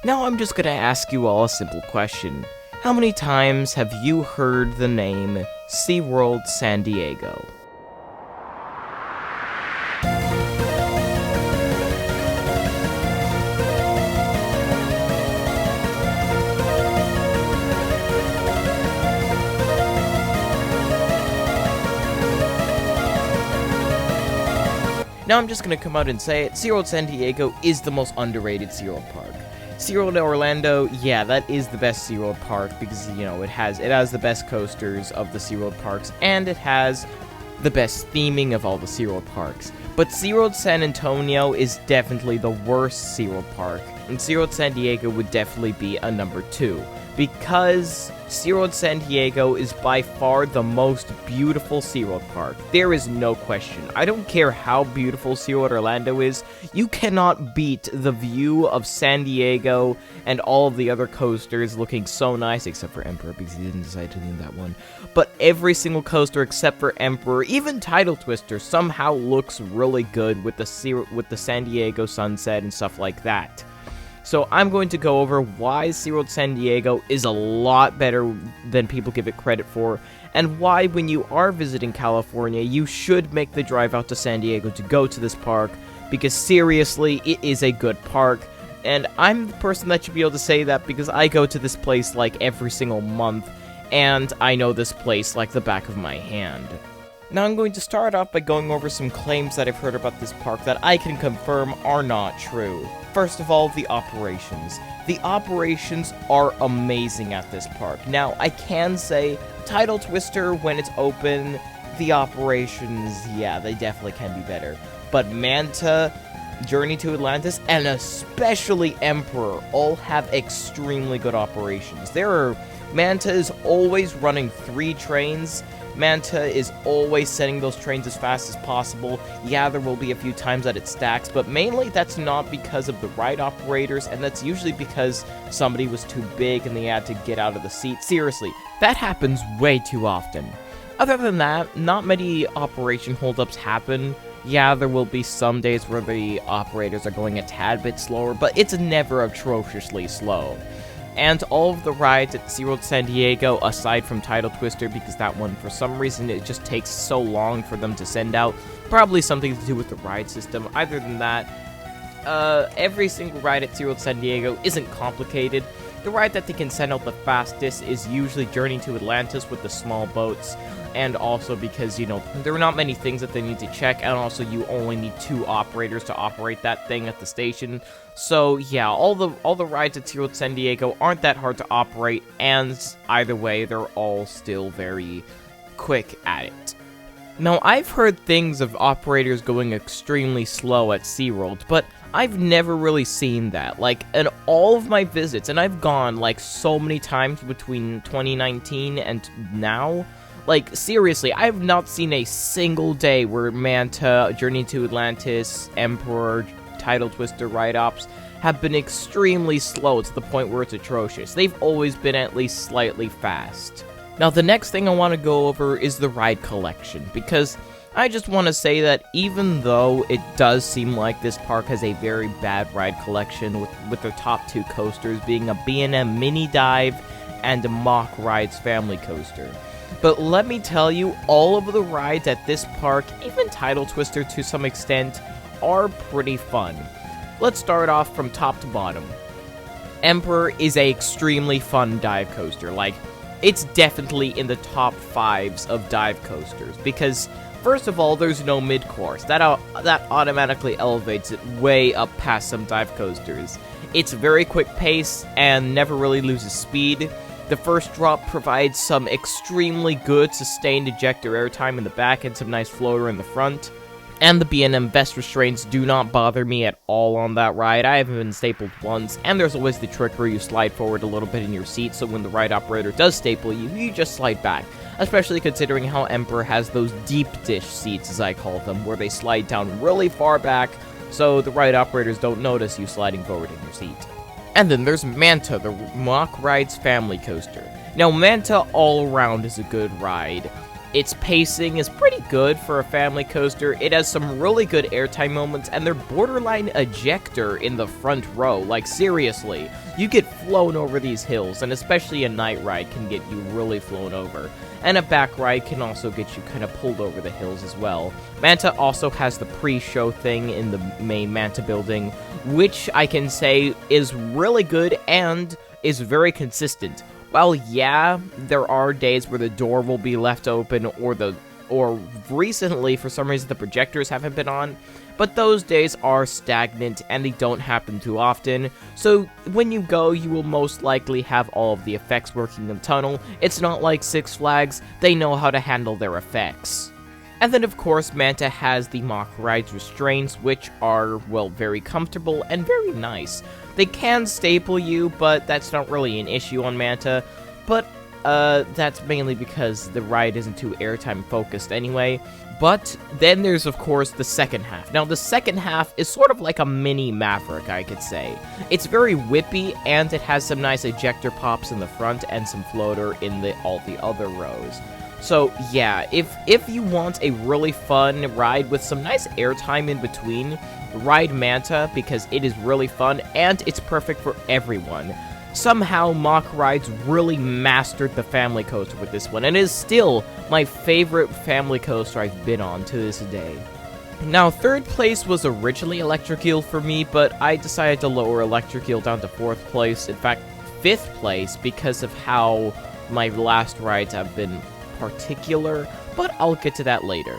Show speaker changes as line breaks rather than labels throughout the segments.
Now I'm just gonna ask you all a simple question. How many times have you heard the name Seaworld San Diego? Now I'm just gonna come out and say it, Seaworld San Diego is the most underrated Seaworld Park. Seaworld Orlando, yeah, that is the best Seaworld Park because, you know, it has the best coasters of the Seaworld Parks, and it has the best theming of all the Seaworld Parks. But Seaworld San Antonio is definitely the worst Seaworld Park, and Seaworld San Diego would definitely be a number 2. Because Seaworld San Diego is by far the most beautiful Seaworld Park. There is no question. I don't care how beautiful Seaworld Orlando is, you cannot beat the view of San Diego and all of the other coasters looking so nice, except for Emperor because he didn't decide to name that one. But every single coaster except for Emperor, even Tidal Twister, somehow looks really good with the San Diego sunset and stuff like that. So I'm going to go over why Seaworld San Diego is a lot better than people give it credit for, and why when you are visiting California, you should make the drive out to San Diego to go to this park, because seriously, it is a good park, and I'm the person that should be able to say that because I go to this place like every single month, and I know this place like the back of my hand. Now I'm going to start off by going over some claims that I've heard about this park that I can confirm are not true. First of all, the operations. The operations are amazing at this park. Now, I can say, Tidal Twister, when it's open, the operations, yeah, they definitely can be better. But Manta, Journey to Atlantis, and especially Emperor, all have extremely good operations. Manta is always running 3 trains. Manta is always sending those trains as fast as possible. Yeah, there will be a few times that it stacks, but mainly that's not because of the ride operators, and that's usually because somebody was too big and they had to get out of the seat. Seriously, that happens way too often. Other than that, not many operation holdups happen. Yeah, there will be some days where the operators are going a tad bit slower, but it's never atrociously slow. And all of the rides at Seaworld San Diego, aside from Tidal Twister, because that one, for some reason, it just takes so long for them to send out. Probably something to do with the ride system. Other than that, every single ride at Seaworld San Diego isn't complicated. The ride that they can send out the fastest is usually Journey to Atlantis with the small boats. And also because, you know, there are not many things that they need to check, and also you only need 2 operators to operate that thing at the station. So yeah, all the rides at Seaworld San Diego aren't that hard to operate, and either way, they're all still very quick at it. Now, I've heard things of operators going extremely slow at SeaWorld, but I've never really seen that. Like, in all of my visits, and I've gone, like, so many times between 2019 and now, like, seriously, I have not seen a single day where Manta, Journey to Atlantis, Emperor, Tidal Twister ride-ops have been extremely slow to the point where it's atrocious. They've always been at least slightly fast. Now, the next thing I want to go over is the ride collection, because I just want to say that even though it does seem like this park has a very bad ride collection, with their top 2 coasters being a B&M Mini Dive and a Mock Rides Family Coaster. But let me tell you, all of the rides at this park, even Tidal Twister to some extent, are pretty fun. Let's start off from top to bottom. Emperor is a extremely fun dive coaster. Like, it's definitely in the top 5s of dive coasters, because first of all, there's no mid-course. That automatically elevates it way up past some dive coasters. It's very quick pace and never really loses speed. The first drop provides some extremely good sustained ejector airtime in the back and some nice floater in the front. And the B&M vest restraints do not bother me at all on that ride. I haven't been stapled once, and there's always the trick where you slide forward a little bit in your seat, so when the ride operator does staple you, you just slide back. Especially considering how Emperor has those deep dish seats, as I call them, where they slide down really far back, so the ride operators don't notice you sliding forward in your seat. And then there's Manta, the Mock Rides Family Coaster. Now, Manta all around is a good ride. Its pacing is pretty good for a family coaster. It has some really good airtime moments, and their borderline ejector in the front row. Like, seriously, you get flown over these hills, and especially a night ride can get you really flown over. And a back ride can also get you kind of pulled over the hills as well. Manta also has the pre-show thing in the main Manta building, which I can say is really good and is very consistent. While yeah, there are days where the door will be left open or recently for some reason the projectors haven't been on, but those days are stagnant and they don't happen too often, so when you go, you will most likely have all of the effects working in the tunnel. It's not like Six Flags, they know how to handle their effects. And then of course, Manta has the Mock Rides restraints, which are, well, very comfortable and very nice. They can staple you, but that's not really an issue on Manta, but that's mainly because the ride isn't too airtime focused anyway. But then there's, of course, the second half. Now, the second half is sort of like a mini Maverick, I could say. It's very whippy, and it has some nice ejector pops in the front and some floater in all the other rows. So, yeah, if you want a really fun ride with some nice airtime in between, ride Manta, because it is really fun, and it's perfect for everyone. Somehow, Mock Rides really mastered the family coaster with this one, and it is still my favorite family coaster I've been on to this day. Now, third place was originally Electric Eel for me, but I decided to lower Electric Eel down to fourth place, in fact, fifth place, because of how my last rides have been particular, but I'll get to that later.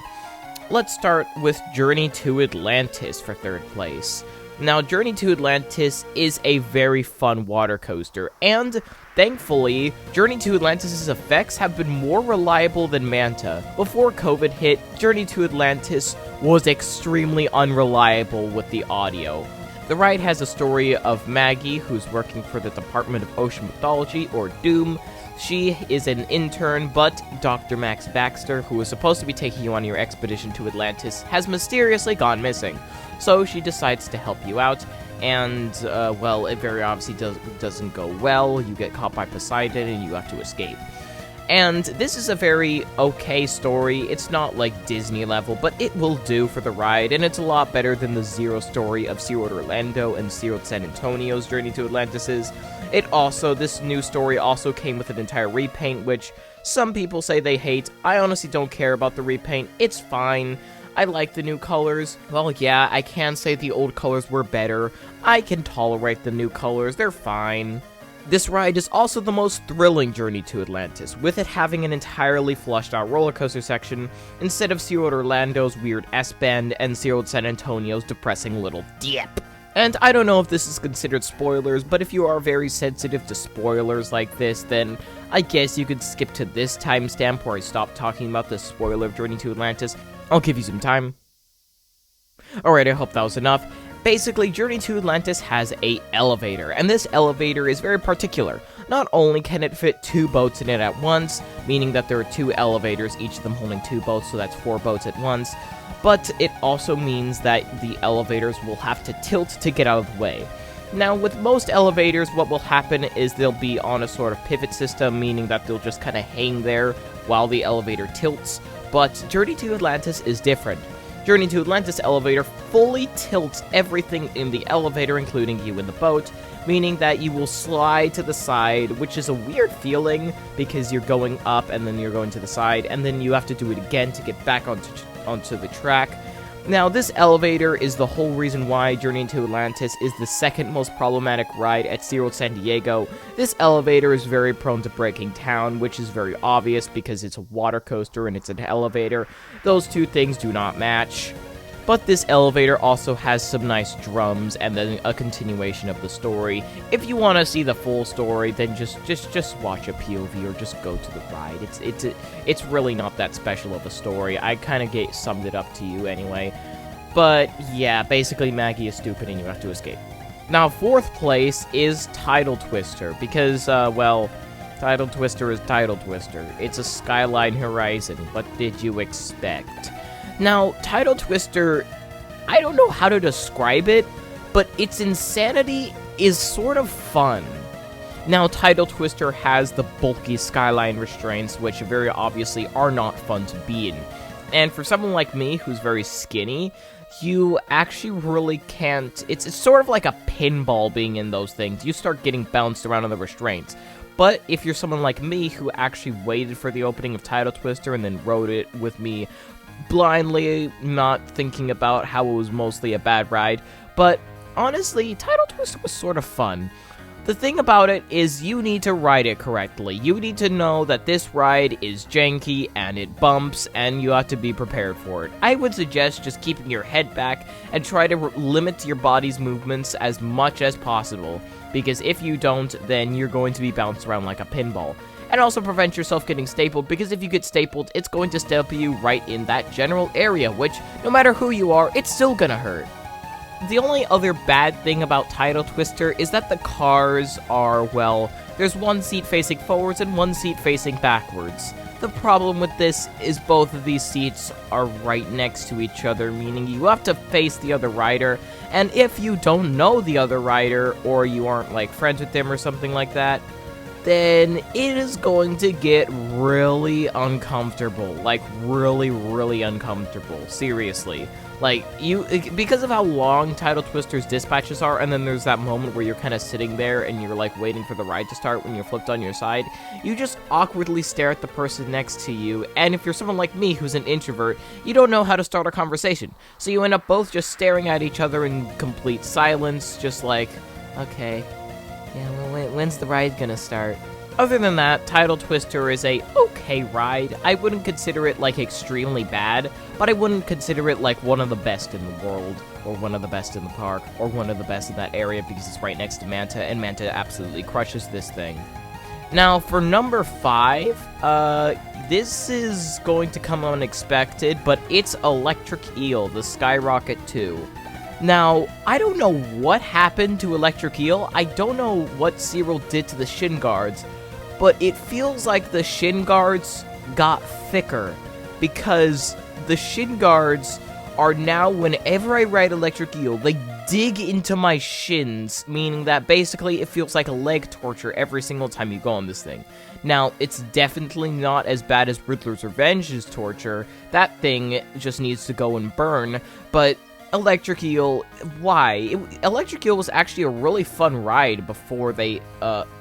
Let's start with Journey to Atlantis for third place. Now, Journey to Atlantis is a very fun water coaster, and thankfully, Journey to Atlantis' effects have been more reliable than Manta. Before COVID hit, Journey to Atlantis was extremely unreliable with the audio. The ride has a story of Maggie, who's working for the Department of Ocean Pathology, or DOOM. She is an intern, but Dr. Max Baxter, who was supposed to be taking you on your expedition to Atlantis, has mysteriously gone missing. So she decides to help you out, and, well, it very obviously doesn't go well. You get caught by Poseidon, and you have to escape. And this is a very okay story. It's not like Disney level, but it will do for the ride, and it's a lot better than the Zero story of Seaworld Orlando and Seaworld San Antonio's Journey to Atlantis is. This new story also came with an entire repaint, which some people say they hate. I honestly don't care about the repaint. It's fine. I like the new colors. Well, yeah, I can say the old colors were better. I can tolerate the new colors. They're fine. This ride is also the most thrilling Journey to Atlantis, with it having an entirely flushed out roller coaster section instead of Seaworld Orlando's weird S-bend and Seaworld San Antonio's depressing little dip. And I don't know if this is considered spoilers, but if you are very sensitive to spoilers like this, then I guess you could skip to this timestamp where I stop talking about the spoiler of Journey to Atlantis. I'll give you some time. Alright, I hope that was enough. Basically, Journey to Atlantis has an elevator, and this elevator is very particular. Not only can it fit 2 boats in it at once, meaning that there are 2 elevators, each of them holding 2 boats, so that's 4 boats at once, but it also means that the elevators will have to tilt to get out of the way. Now, with most elevators, what will happen is they'll be on a sort of pivot system, meaning that they'll just kind of hang there while the elevator tilts, but Journey to Atlantis is different. Journey to Atlantis elevator fully tilts everything in the elevator, including you in the boat, meaning that you will slide to the side, which is a weird feeling because you're going up and then you're going to the side, and then you have to do it again to get back onto the track. Now, this elevator is the whole reason why Journey to Atlantis is the second most problematic ride at Seaworld San Diego. This elevator is very prone to breaking down, which is very obvious because it's a water coaster and it's an elevator. Those two things do not match. But this elevator also has some nice drums and then a continuation of the story. If you want to see the full story, then just watch a POV or just go to the ride. It's really not that special of a story. I kind of summed it up to you anyway. But yeah, basically Maggie is stupid and you have to escape. Now, fourth place is Tidal Twister because, well, Tidal Twister is Tidal Twister. It's a Skyline Horizon. What did you expect? Now, Tidal Twister, I don't know how to describe it, but its insanity is sort of fun. Now, Tidal Twister has the bulky Skyline restraints, which very obviously are not fun to be in. And for someone like me, who's very skinny, you actually really can't. It's sort of like a pinball being in those things. You start getting bounced around on the restraints. But if you're someone like me who actually waited for the opening of Tidal Twister and then rode it with me blindly, not thinking about how it was mostly a bad ride, but honestly, Tidal Twister was sort of fun. The thing about it is you need to ride it correctly. You need to know that this ride is janky and it bumps and you have to be prepared for it. I would suggest just keeping your head back and try to limit your body's movements as much as possible, because if you don't, then you're going to be bounced around like a pinball. And also prevent yourself getting stapled, because if you get stapled, it's going to staple you right in that general area, which, no matter who you are, it's still gonna hurt. The only other bad thing about Tidal Twister is that the cars are, well, there's one seat facing forwards and one seat facing backwards. The problem with this is both of these seats are right next to each other, meaning you have to face the other rider, and if you don't know the other rider, or you aren't, like, friends with them or something like that, then it is going to get really uncomfortable. Like, really, really uncomfortable. Seriously. Like, because of how long Tidal Twister's dispatches are, and then there's that moment where you're kind of sitting there and you're, like, waiting for the ride to start when you're flipped on your side, you just awkwardly stare at the person next to you, and if you're someone like me who's an introvert, you don't know how to start a conversation. So you end up both just staring at each other in complete silence, just like, okay, yeah, well, when's the ride gonna start? Other than that, Tidal Twister is a okay ride. I wouldn't consider it, like, extremely bad, but I wouldn't consider it, like, one of the best in the world, or one of the best in the park, or one of the best in that area, because it's right next to Manta, and Manta absolutely crushes this thing. Now, for number 5, this is going to come unexpected, but it's Electric Eel, the Skyrocket 2. Now, I don't know what happened to Electric Eel. I don't know what Seaworld did to the shin guards, but it feels like the shin guards got thicker, because the shin guards are now, whenever I ride Electric Eel, they dig into my shins, meaning that basically it feels like a leg torture every single time you go on this thing. Now, it's definitely not as bad as Riddler's Revenge's torture. That thing just needs to go and burn, but Electric Eel, why? Electric Eel was actually a really fun ride before they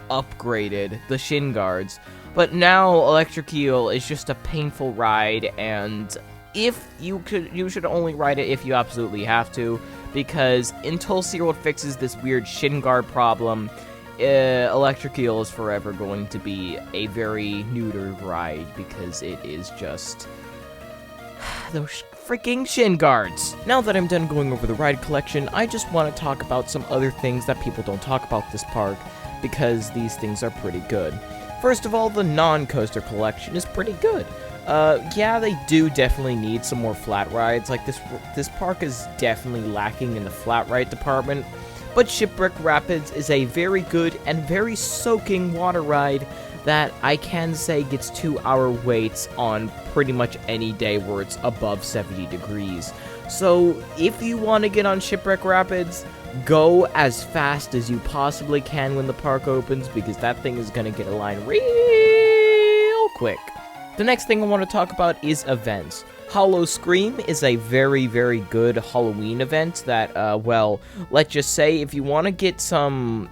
upgraded the shin guards, but now Electric Eel is just a painful ride, and if you should only ride it if you absolutely have to, because until Seaworld fixes this weird shin guard problem, Electric Eel is forever going to be a very neutered ride, because it is just those freaking shin guards. Now that I'm done going over the ride collection, I just want to talk about some other things that people don't talk about this park, because these things are pretty good. First of all, the non-coaster collection is pretty good. Yeah, they do definitely need some more flat rides. Like, this park is definitely lacking in the flat ride department, but Shipwreck Rapids is a very good and very soaking water ride that I can say gets 2-hour waits on pretty much any day where it's above 70 degrees. So if you want to get on Shipwreck Rapids, go as fast as you possibly can when the park opens, because that thing is going to get a line real quick. The next thing I want to talk about is events. Hollow Scream is a very, very good Halloween event that, well, let's just say if you want to get some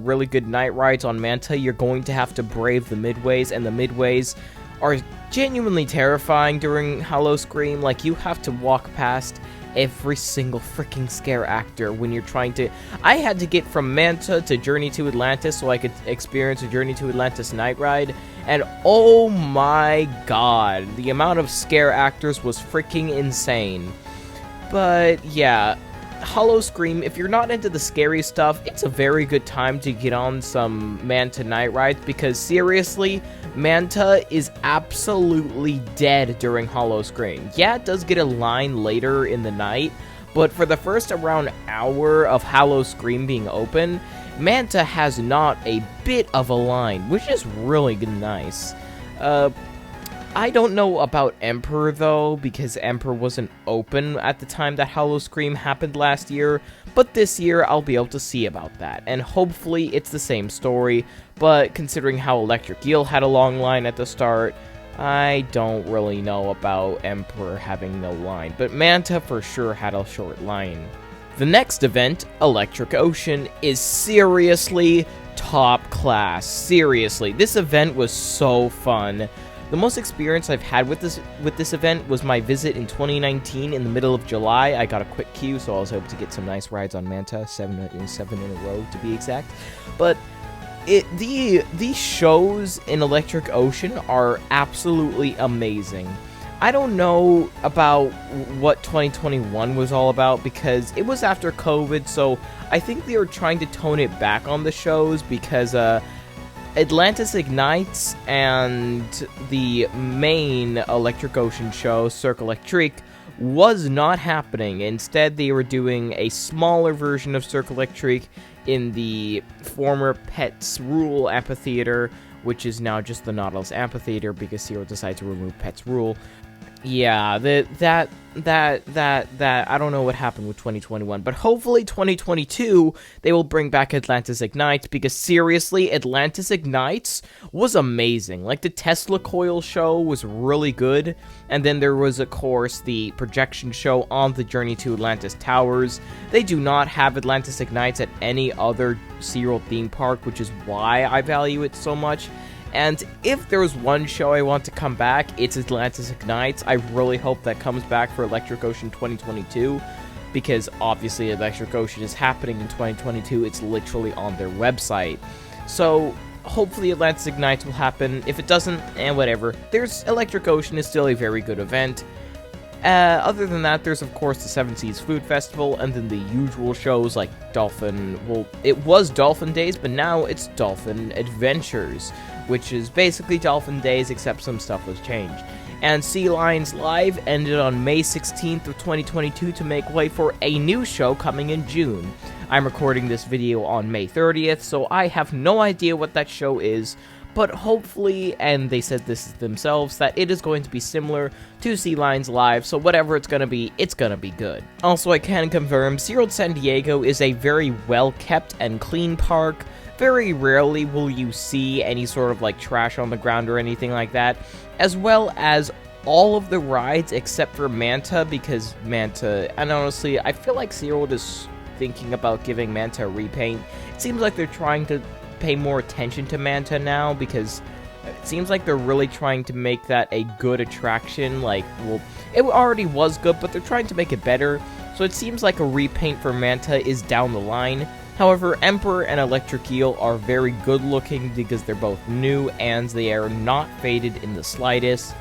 really good night rides on Manta, you're going to have to brave the midways, and the midways are genuinely terrifying during Hollow Scream. Like, you have to walk past every single freaking scare actor when you're trying to... I had to get from Manta to Journey to Atlantis so I could experience a Journey to Atlantis night ride, and oh my god, the amount of scare actors was freaking insane. But yeah, Hollow Scream, if you're not into the scary stuff, it's a very good time to get on some Manta night rides, because seriously, Manta is absolutely dead during Hollow Scream. Yeah, it does get a line later in the night, but for the first around hour of Hollow Scream being open, Manta has not a bit of a line, which is really nice. I don't know about Emperor, though, because Emperor wasn't open at the time that Hollow Scream happened last year, but this year I'll be able to see about that, and hopefully it's the same story, but considering how Electric Eel had a long line at the start, I don't really know about Emperor having no line, but Manta for sure had a short line. The next event, Electric Ocean, is seriously top class. Seriously, this event was so fun. The most experience I've had with this event was my visit in 2019 in the middle of July. I got a quick queue, so I was able to get some nice rides on Manta, seven in a row to be exact. But these shows in Electric Ocean are absolutely amazing. I don't know about what 2021 was all about because it was after COVID, so I think they were trying to tone it back on the shows because Atlantis Ignites and the main Electric Ocean show, Cirque Electrique, was not happening. Instead, they were doing a smaller version of Cirque Electrique in the former Pets Rule Amphitheater, which is now just the Nautilus Amphitheater because Seaworld decided to remove Pets Rule. Yeah, that I don't know what happened with 2021, but hopefully 2022 they will bring back Atlantis Ignites because seriously, Atlantis Ignites was amazing. Like the Tesla coil show was really good, and then there was of course the projection show on the Journey to Atlantis Towers. They do not have Atlantis Ignites at any other SeaWorld theme park, which is why I value it so much. And if there's one show I want to come back, it's Atlantis Ignites. I really hope that comes back for Electric Ocean 2022, because obviously Electric Ocean is happening in 2022. It's literally on their website. So hopefully Atlantis Ignites will happen. If it doesn't, whatever. Electric Ocean is still a very good event. Other than that, there's of course the Seven Seas Food Festival, and then the usual shows like Dolphin. Well, it was Dolphin Days, but now it's Dolphin Adventures, which is basically Dolphin Days, except some stuff was changed. And Sea Lions Live ended on May 16th of 2022 to make way for a new show coming in June. I'm recording this video on May 30th, so I have no idea what that show is, but hopefully, and they said this themselves, that it is going to be similar to Sea Lions Live, so whatever it's gonna be good. Also, I can confirm, Seaworld San Diego is a very well-kept and clean park. Very rarely will you see any sort of like trash on the ground or anything like that, as well as all of the rides except for Manta, because Manta, and honestly, I feel like SeaWorld is thinking about giving Manta a repaint. It seems like they're trying to pay more attention to Manta now, because it seems like they're really trying to make that a good attraction. Like, well, it already was good, but they're trying to make it better, so it seems like a repaint for Manta is down the line. However, Emperor and Electric Eel are very good looking because they're both new and they are not faded in the slightest.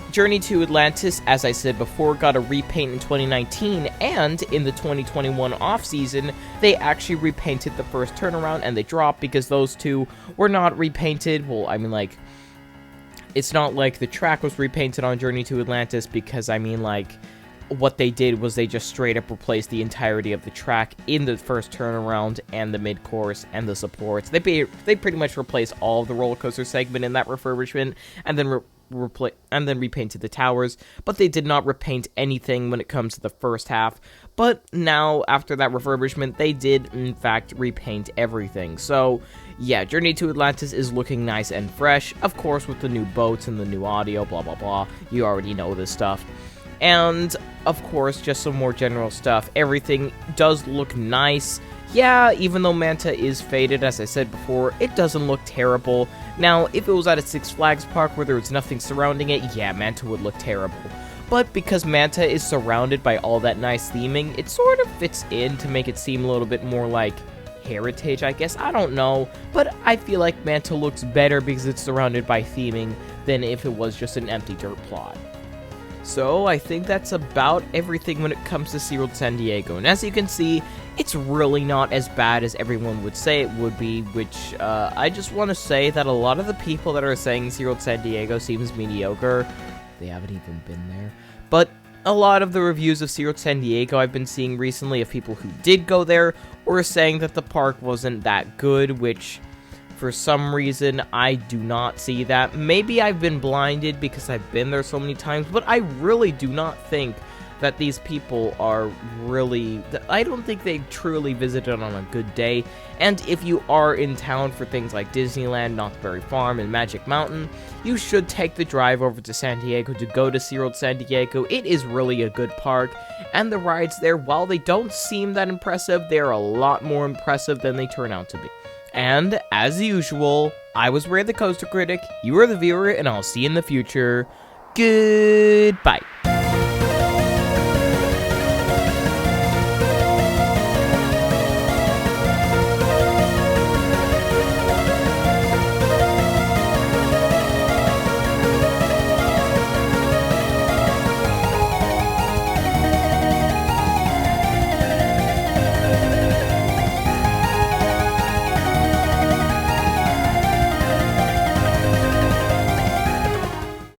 Journey to Atlantis, as I said before, got a repaint in 2019, and in the 2021 off-season, they actually repainted the first turnaround and they dropped because those two were not repainted. Well, I mean, like, it's not like the track was repainted on Journey to Atlantis, because, I mean, like, what they did was they just straight up replaced the entirety of the track in the first turnaround and the mid-course and the supports. They pretty much replaced all of the roller coaster segment in that refurbishment, and then repainted the towers, but they did not repaint anything when it comes to the first half. But now, after that refurbishment, they did in fact repaint everything. So yeah, Journey to Atlantis is looking nice and fresh, of course with the new boats and the new audio, blah blah blah. You already know this stuff. And, of course, just some more general stuff. Everything does look nice. Yeah, even though Manta is faded, as I said before, it doesn't look terrible. Now, if it was at a Six Flags park where there was nothing surrounding it, yeah, Manta would look terrible. But because Manta is surrounded by all that nice theming, it sort of fits in to make it seem a little bit more like heritage, I guess. I don't know, but I feel like Manta looks better because it's surrounded by theming than if it was just an empty dirt plot. So, I think that's about everything when it comes to SeaWorld San Diego. And as you can see, it's really not as bad as everyone would say it would be, which, I just want to say that a lot of the people that are saying SeaWorld San Diego seems mediocre, they haven't even been there. But a lot of the reviews of SeaWorld San Diego I've been seeing recently of people who did go there were saying that the park wasn't that good, which, for some reason, I do not see that. Maybe I've been blinded because I've been there so many times, but I really do not think that these people are really... I don't think they truly visited on a good day, and if you are in town for things like Disneyland, Knott's Berry Farm, and Magic Mountain, you should take the drive over to San Diego to go to Seaworld San Diego. It is really a good park, and the rides there, while they don't seem that impressive, they're a lot more impressive than they turn out to be. And, as usual, I was Ray the Coaster Critic, you were the viewer, and I'll see you in the future. Goodbye.